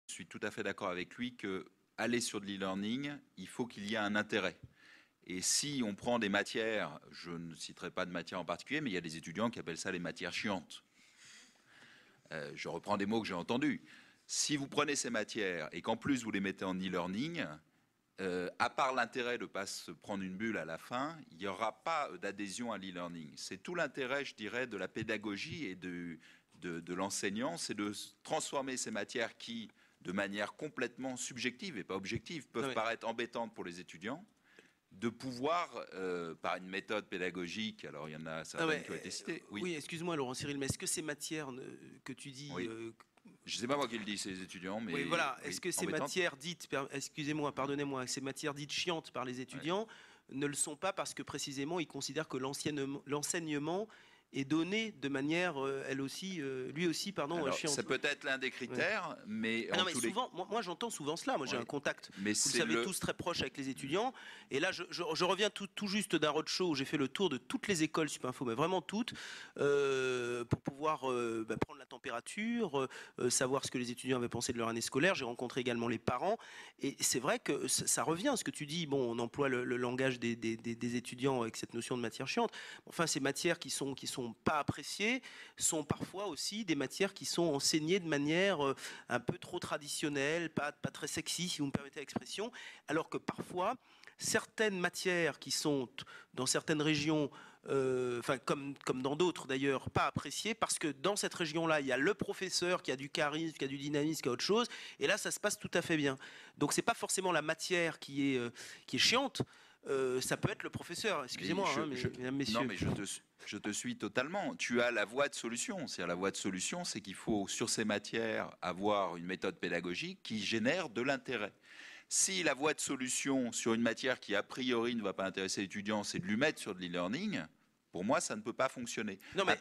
Je suis tout à fait d'accord avec lui que aller sur de l'e-learning, il faut qu'il y ait un intérêt. Et si on prend des matières, je ne citerai pas de matière en particulier, mais il y a des étudiants qui appellent ça les matières chiantes. Je reprends des mots que j'ai entendus. Si vous prenez ces matières et qu'en plus vous les mettez en e-learning, à part l'intérêt de ne pas se prendre une bulle à la fin, il n'y aura pas d'adhésion à l'e-learning. C'est tout l'intérêt, je dirais, de la pédagogie et de l'enseignant, c'est de transformer ces matières qui, de manière complètement subjective et pas objective, peuvent paraître embêtantes pour les étudiants, de pouvoir, par une méthode pédagogique, alors il y en a certaines qui ont été citées. Oui, excuse-moi Laurent Cyril, mais est-ce que ces matières que tu dis... Je ne sais pas moi qui le dis, c'est les étudiants, mais... Oui, voilà. Est-ce que ces matières dites, excusez-moi, pardonnez-moi, ces matières dites chiantes par les étudiants ne le sont pas parce que précisément ils considèrent que l'enseignement est donné de manière, lui aussi, pardon, chiante. C'est peut-être l'un des critères, mais non, mais souvent, moi j'entends souvent cela. Moi j'ai un contact, vous le savez tous, très proche avec les étudiants. Et là, je reviens tout juste d'un roadshow où j'ai fait le tour de toutes les écoles Supinfo, mais vraiment toutes, pour pouvoir prendre la température, savoir ce que les étudiants avaient pensé de leur année scolaire. J'ai rencontré également les parents. Et c'est vrai que ça revient, ce que tu dis. Bon, on emploie le langage des étudiants avec cette notion de matière chiante. Enfin, ces matières qui sont pas appréciées sont parfois aussi des matières qui sont enseignées de manière un peu trop traditionnelle, pas très sexy, si vous me permettez l'expression, alors que parfois certaines matières qui sont dans certaines régions, comme dans d'autres d'ailleurs, pas appréciées, parce que dans cette région-là, il y a le professeur qui a du charisme, qui a du dynamisme, qui a autre chose, et là, ça se passe tout à fait bien. Donc, c'est pas forcément la matière qui est chiante. Ça peut être le professeur, excusez-moi, mesdames, messieurs. Non, mais je te suis totalement. Tu as la voie de solution. La voie de solution, c'est qu'il faut, sur ces matières, avoir une méthode pédagogique qui génère de l'intérêt. Si la voie de solution sur une matière qui, a priori, ne va pas intéresser l'étudiant, c'est de lui mettre sur de l'e-learning, pour moi, ça ne peut pas fonctionner. Non, mais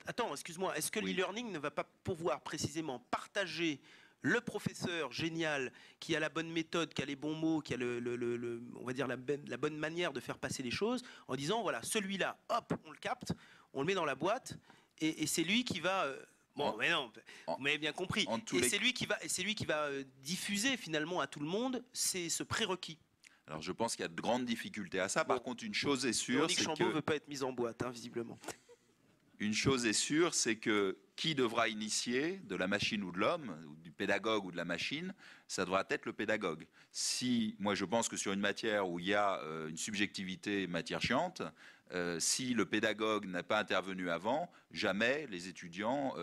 attends, excuse-moi. Est-ce que l'e-learning ne va pas pouvoir précisément partager le professeur génial qui a la bonne méthode, qui a les bons mots, qui a on va dire la bonne manière de faire passer les choses, en disant voilà, celui-là, hop, on le capte, on le met dans la boîte, et c'est lui qui va... Bon, mais non, vous m'avez bien compris. Et c'est lui qui va diffuser finalement à tout le monde ce prérequis. Alors je pense qu'il y a de grandes difficultés à ça. Par contre, une chose est sûre, c'est que... Chambaud ne veut pas être mis en boîte, hein, visiblement. Une chose est sûre, c'est que qui devra initier, de la machine ou de l'homme, ou du pédagogue ou de la machine, ça devra être le pédagogue. Moi je pense que sur une matière où il y a une subjectivité matière chiante, si le pédagogue n'a pas intervenu avant, jamais les étudiants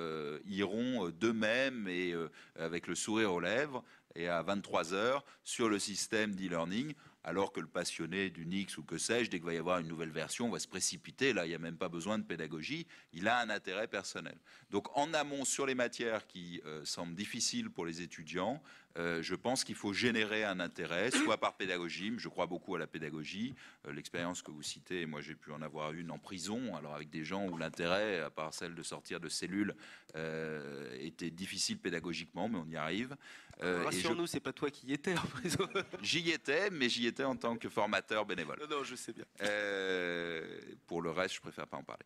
iront d'eux-mêmes et avec le sourire aux lèvres et à 23 heures sur le système d'e-learning, alors que le passionné d'Unix ou que sais-je, dès qu'il va y avoir une nouvelle version, va se précipiter. Là, il n'y a même pas besoin de pédagogie. Il a un intérêt personnel. Donc, en amont, sur les matières qui semblent difficiles pour les étudiants, je pense qu'il faut générer un intérêt, soit par pédagogie, je crois beaucoup à la pédagogie. L'expérience que vous citez, moi j'ai pu en avoir une en prison, alors avec des gens où l'intérêt, à part celle de sortir de cellules, était difficile pédagogiquement, mais on y arrive. Rassure-nous, c'est pas toi qui y étais en prison. J'y étais, mais j'y étais en tant que formateur bénévole. Non, je sais bien. Pour le reste, je préfère pas en parler.